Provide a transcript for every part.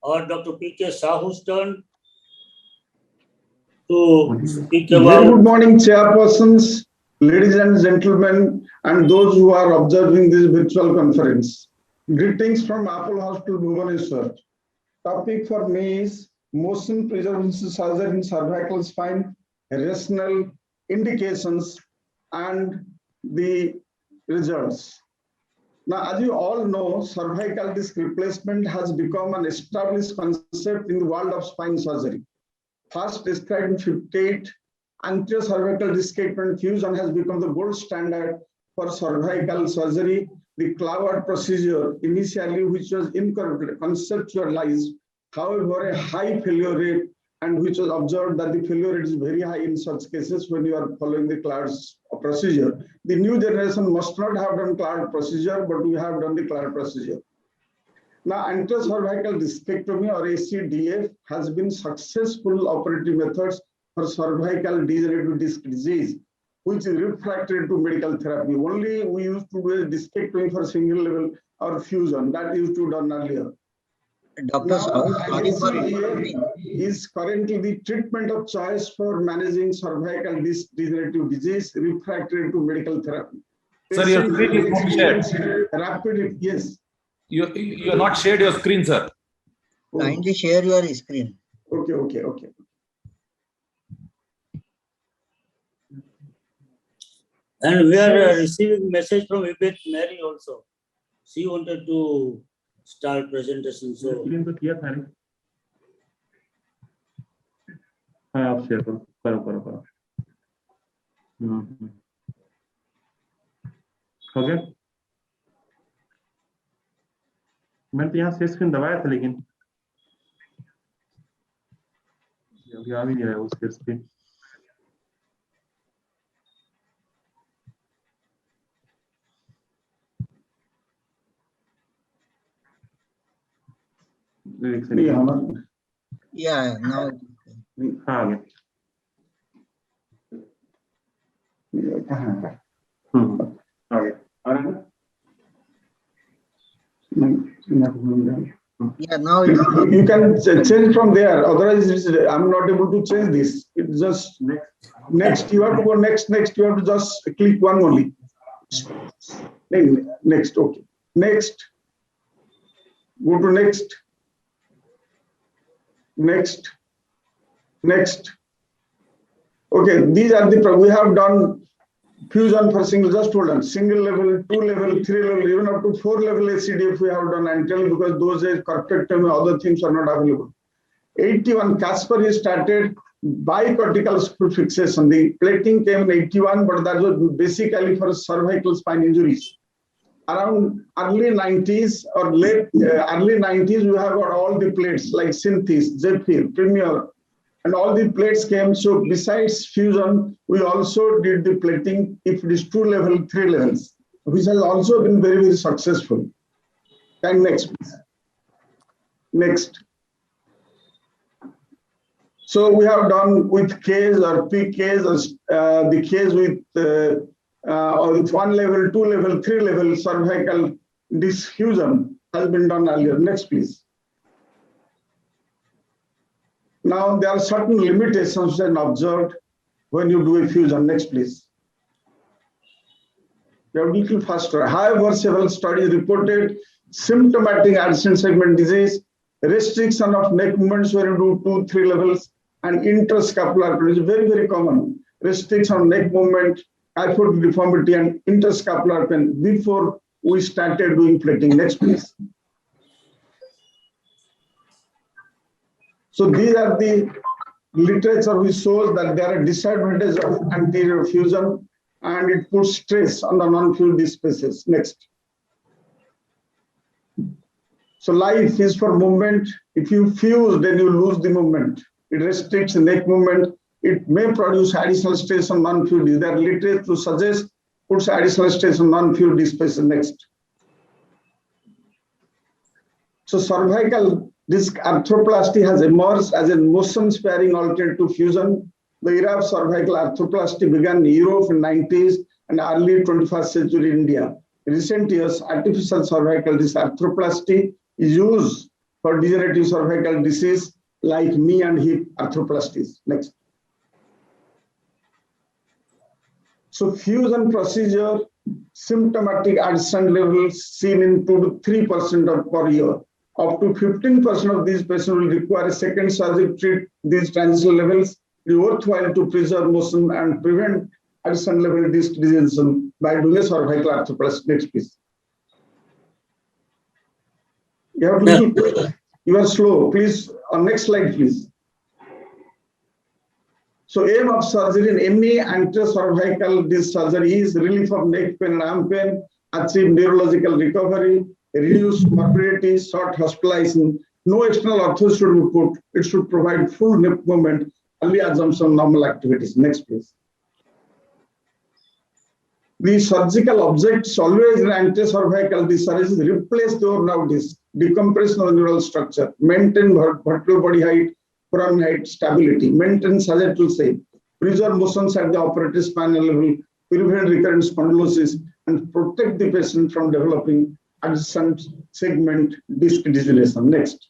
or Dr. P.K. Sahu's turn to speak about. Very good morning, chairpersons, ladies and gentlemen, and those who are observing this virtual conference. Greetings from Apollo Hospital, Bhubaneswar. Topic for me is motion preservation surgery in cervical spine, rational indications, and the results. Now, as you all know, cervical disc replacement has become an established concept in the world of spine surgery. First described in 58, anterior cervical disc fusion has become the gold standard for cervical surgery. The Cloward procedure, initially, which was incorrectly conceptualized, however, a high failure rate, and which was observed that the failure rate is very high in such cases when you are following the Cloward's procedure. The new generation must not have done Cloward procedure, but we have done the Cloward procedure. Now, anterior cervical discectomy or ACDF has been successful operative methods for cervical degenerative disc disease, which is refractory to medical therapy. Only we used to do a discectomy for single level or fusion that used to be done earlier. Dr. Sahu, ACDF is currently the treatment of choice for managing cervical disc degenerative disease refractory to medical therapy. Sir, your screen is not shared. Rapid, yes. You are not shared your screen, sir. Kindly share your screen. Okay. And we are receiving message from Ibet Mary also. She wanted to start presentation. So आप share करो हो गया। मैंने तो यहाँ से screen दबाया था लेकिन अभी आ भी नहीं रहा है उसके स्क्रीन। Yeah, now. हाँ आ गया। Yeah, now you can change from there. Otherwise, I'm not able to change this. It's just next. You have to go next. You have to just click one only. Next. Okay. Next. Go to next. Next. Okay. These are the we have done fusion for single. Just hold on. Single level, 2 level, 3 level, even up to 4 level ACDF we have done until because those days corpectomy, other things are not available. 81 Casper is started bicortical screw fixation. The plating came in 81, but that was basically for cervical spine injuries. Around early 90s or late early 90s, we have got all the plates like Synthes, Zephyr, Premier, and all the plates came. So besides fusion, we also did the plating if it is 2 level, 3 levels, which has also been very, very successful. And next, please. Next. So we have done with case or PKs or the case with 1 level, 2 level, 3 level cervical disc fusion has been done earlier. Next, please. Now, there are certain limitations that are observed when you do a fusion. Next, please. You have a little faster. However, several studies reported symptomatic adjacent segment disease, restriction of neck movements when you do 2-3 levels, and interscapular pain is very, very common. Restriction of neck movement, kyphotic deformity, and interscapular pain before we started doing plating. Next, please. So these are the literature which shows that there are disadvantages of anterior fusion and it puts stress on the non-fused disc spaces. Next. So life is for movement. If you fuse, then you lose the movement. It restricts the neck movement. It may produce additional stress on non-fused disc. There are literature to suggest puts additional stress on non-fused disc spaces. Next. So cervical disc arthroplasty has emerged as a motion-sparing alternative to fusion. The era of cervical arthroplasty began in Europe in the 90s and early 21st century India. In recent years, artificial cervical disc arthroplasty is used for degenerative cervical disease like knee and hip arthroplasties. Next. So fusion procedure, symptomatic adjacent levels seen in 2 to 3% per year. Up to 15% of these patients will require a second surgery to treat these transition levels. It is worthwhile to preserve motion and prevent adjacent level disc degeneration by doing a cervical arthroplasty. Next, please. You have to you are slow. Please, next slide, please. So aim of surgery in any anterior cervical disc surgery is relief of neck pain and arm pain, achieve neurological recovery, reduce morbidity, short hospitalization. No external ortho should be put. It should provide full neck movement, only assumption normal activities. Next, please. The surgical objects always in anterior cervical disc surgery is replace the nerve disc, decompression of neural structure, maintain vertebral body height, foramen height, stability, maintain sagittal shape, preserve motions at the operative spinal level, prevent recurrent spondylosis, and protect the patient from developing adjacent segment disc degeneration. Next.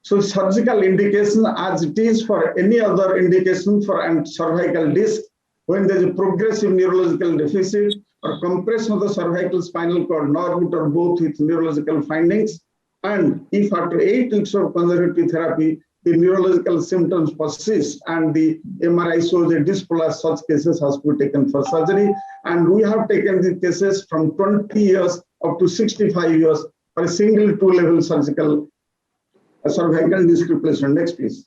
So surgical indication as it is for any other indication for cervical disc, when there is a progressive neurological deficit or compression of the cervical spinal cord, nerve root or both with neurological findings, and if after 8 weeks of conservative therapy, the neurological symptoms persist and the MRI shows a disc prolapse, such cases has to be taken for surgery. And we have taken the cases from 20 years up to 65 years for a single 2-level surgical cervical disc replacement. Next, please.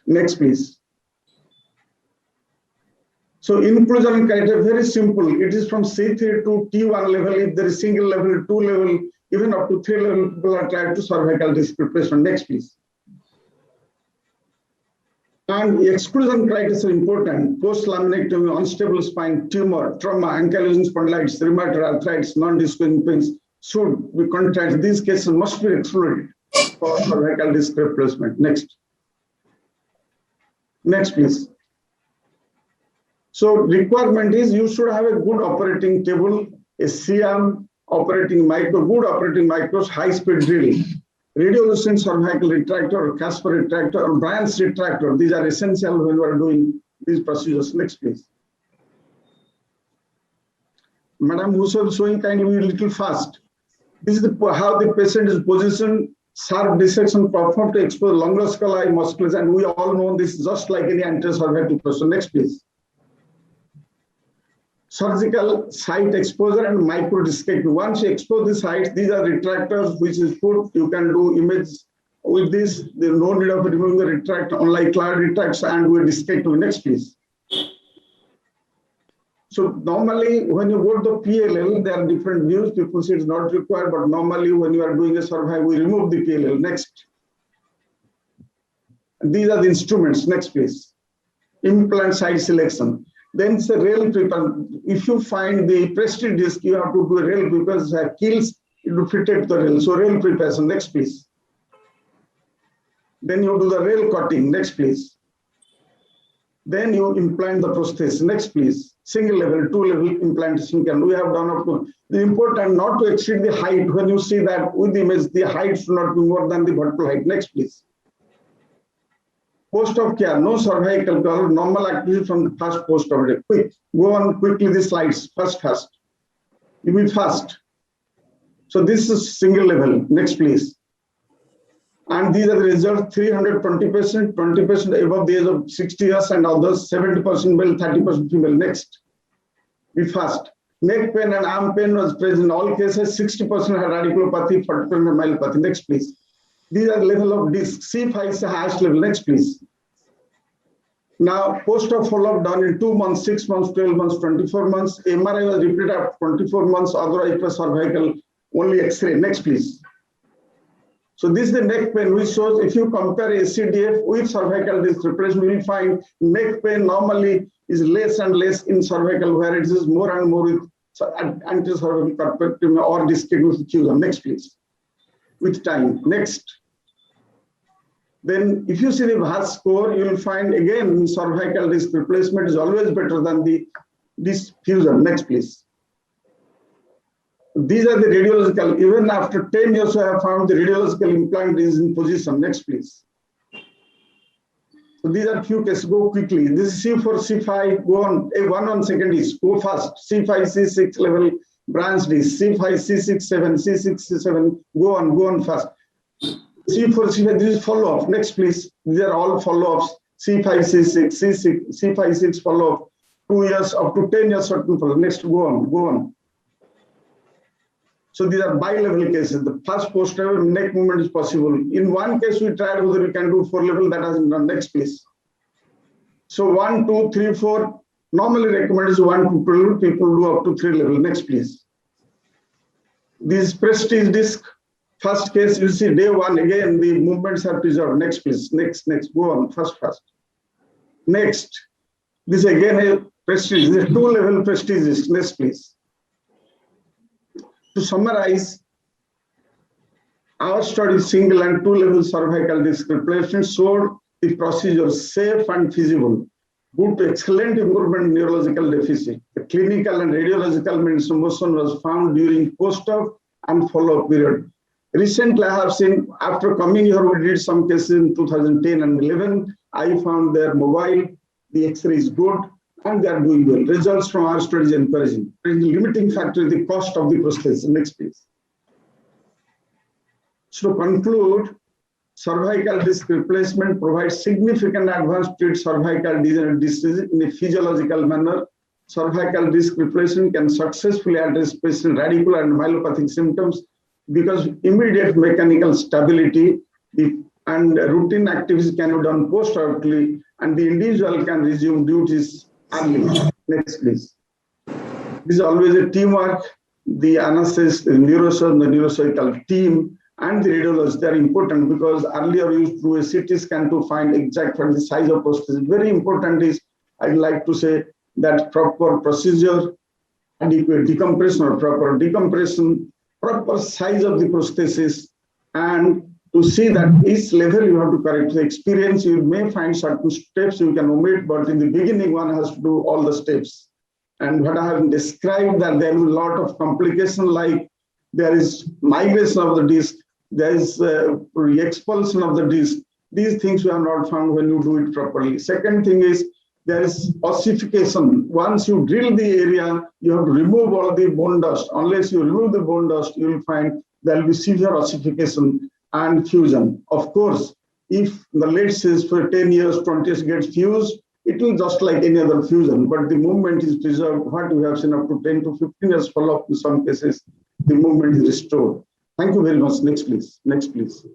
Next, please. So inclusion criteria very simple. It is from C3 to T1 level. If there is single level, 2 level, even up to 3 level, people are tried to cervical disc replacement. Next, please. And exclusion criteria are important. Post-laminectomy, unstable spine, tumor, trauma, ankylosing spondylitis, rheumatoid arthritis, non-disclosing pains should be contracted. These cases must be excluded for cervical disc replacement. Next. Next, please. So requirement is you should have a good operating table, a CM, operating micro, good operating micros, high-speed drilling, radiolucent cervical retractor or Casper retractor or Bryan's retractor. These are essential when we are doing these procedures. Next, please. Madam Hussain showing kind of a little fast. This is how the patient is positioned, sharp dissection performed to expose longus scoli muscles, and we all know this just like any anterior cervical person. Next, please. Surgical site exposure and micro discectomy. Once you expose the site, these are retractors which is put. You can do image with this. There is no need of removing the retractor, unlike cloud retracts and we discectomy. Next, please. So normally when you go to the PLL, there are different views. People say it's not required, but normally when you are doing a survey, we remove the PLL. Next. These are the instruments. Next, please. Implant site selection. Then it's a rail prepare. If you find the prestige disc, you have to do a rail because kills it will fit it to the rail. So rail preparation. Next, please. Then you do the rail cutting. Next, please. Then you implant the prosthesis. Next, please. Single level, 2-level implantation can. We have done up to the important not to exceed the height. When you see that with the image, the height should not be more than the vertical height. Next, please. Post-op care, no cervical curve, normal activity from the first post-op. Quick, go on quickly the slides, fast. You be fast. So this is single level. Next, please. And these are the results: 320%, 20% above the age of 60 years, and others 70% male, 30% female. Next, be fast. Neck pain and arm pain was present in all cases. 60% had radiculopathy, 40% myelopathy. Next, please. These are the level of disc. C5 is the highest level. Next, please. Now, post-op follow-up done in 2 months, 6 months, 12 months, 24 months. MRI was repeated after 24 months. Otherwise, it was cervical only X-ray. Next, please. So this is the neck pain, which shows if you compare ACDF with cervical disc replacement, you will find neck pain normally is less and less in cervical, where it is more and more with anterior cervical perspective or discectomy fusion. Next, please. With time. Next. Then if you see the VAS score, you will find again cervical disc replacement is always better than the disc fusion. Next, please. these are the radiological, even after 10 years, I have found the radiological implant is in position. Next, please. So these are few cases, go quickly. This is C4, C5, go on, one second is, go fast. C5, C6 level, branch is C5, C6, C7, C6, C7, go on fast. C4, C5, this is follow-up. Next, please. These are all follow-ups. C5, C6, C6, C5, C6 follow-up. 2 years up to 10 years certain follow-up. Next, go on. So these are bi-level cases. The first posterior neck movement is possible. In one case, we tried whether we can do 4 level, that has been done. Next, please. So 1, 2, 3, 4. Normally recommended is 1 to 2 level. People do up to 3 level. Next, please. This Prestige disc. First case, you see day 1, again, the movements are preserved. Next, please. Next. Go on. Fast. Next. This again a Prestige. This is 2 level Prestige disc. Next, please. To summarize, our study single and 2 level cervical disc replacement showed the procedure safe and feasible, due to excellent improvement in neurological deficit. The clinical and radiological motion was found during post-op and follow-up period. Recently, I have seen, after coming here, we did some cases in 2010 and 11. I found their mobile, the X-ray is good, and they are doing well. Results from our studies encouraging. The limiting factor is the cost of the prosthesis. Next, please. So to conclude, cervical disc replacement provides significant advance to treat cervical disease in a physiological manner. Cervical disc replacement can successfully address patient radicular and myelopathic symptoms because immediate mechanical stability and routine activities can be done post-operatively, and the individual can resume duties early. Next, please. This is always a teamwork. The anesthetist, the neurosurgeon, the neurosurgical team, and the radiologist, they are important because earlier we used to do a CT scan to find exact the size of prosthesis. Very important is, I'd like to say that proper procedure, adequate decompression or proper decompression, proper size of the prosthesis, and to see that each level you have to correct the experience. You may find certain steps you can omit, but in the beginning one has to do all the steps. And what I have described, that there is a lot of complication, like there is migration of the disc, there is expulsion of the disc. These things we have not found when you do it properly. Second thing is there is ossification. Once you drill the area, you have to remove all the bone dust. Unless you remove the bone dust, you will find there will be severe ossification and fusion. Of course, if the late stage for 10 years, 20 years gets fused, it will just like any other fusion, but the movement is preserved. What we have seen up to 10 to 15 years follow-up in some cases, the movement is restored. Thank you very much. Next, please. Next, please.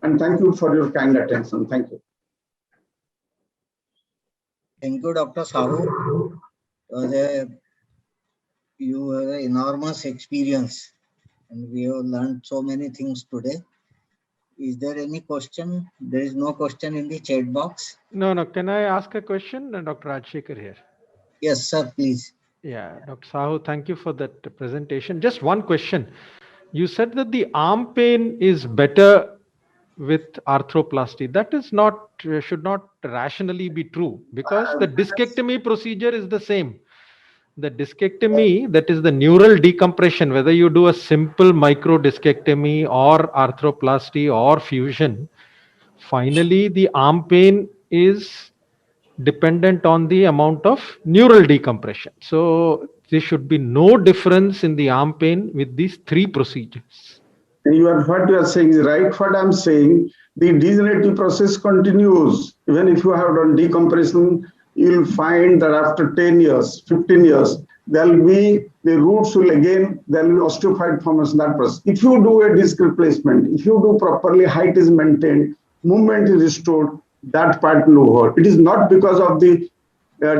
And thank you for your kind attention. Thank you. Thank you, Dr. Sahu. You have an enormous experience, and we have learned so many things today. Is there any question? There is no question in the chat box. No. Can I ask a question? Dr. Rajshekhar here. Yes, sir, please. Yeah, Dr. Sahu, thank you for that presentation. Just one question. You said that the arm pain is better with arthroplasty. That is not, should not rationally be true, because the discectomy procedure is the same. The discectomy, that is the neural decompression, whether you do a simple micro discectomy or arthroplasty or fusion, finally the arm pain is dependent on the amount of neural decompression. So there should be no difference in the arm pain with these 3 procedures. What you are saying is right. What I'm saying, the degenerative process continues. Even if you have done decompression, you will find that after 10 years, 15 years, there will be, the roots will again, there will be osteophyte formation, that process. If you do a disc replacement, if you do properly, height is maintained, movement is restored, that part will hurt. It is not because of the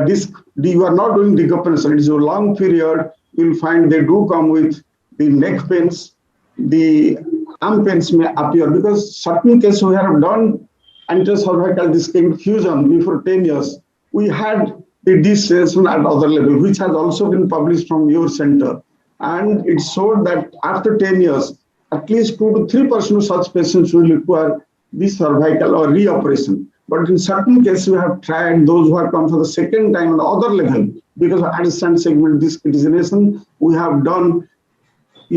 disc, you are not doing decompression. It is a long period. You will find they do come with the neck pains, the arm pains may appear, because certain cases we have done anterocervical disc fusion before 10 years. We had the disc at other level, which has also been published from your center. And it showed that after 10 years, at least 2 to 3% of such patients will require the cervical or reoperation. But in certain cases, we have tried those who have come for the second time on the other level, because of adjacent segment disc degeneration, we have done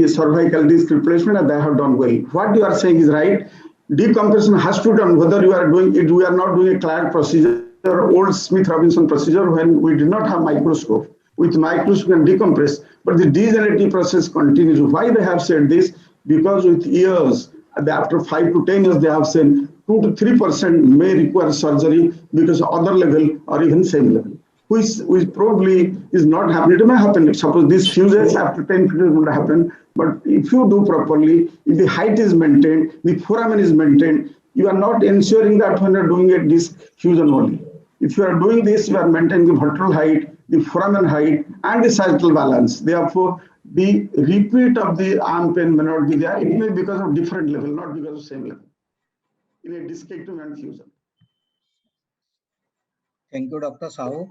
cervical disc replacement and they have done well. What you are saying is right. Decompression has to be done, whether you are doing it, we are not doing a Clark procedure, old Smith-Robinson procedure when we did not have microscope. With microscope and decompress, but the degenerative process continues. Why they have said this? Because with years, after 5 to 10 years, they have said 2 to 3% may require surgery because other level or even same level, which probably is not happening. It may happen. Suppose this fuses after 10 years would happen, but if you do properly, if the height is maintained, the foramen is maintained, you are not ensuring that when you are doing a disc fusion only. If you are doing this, you are maintaining the vertebral height, the foramen height, and the sagittal balance. Therefore, the repeat of the arm pain may not be there. It may be because of different level, not because of same level. In a discectomy and fusion. Thank you, Dr. Sahu.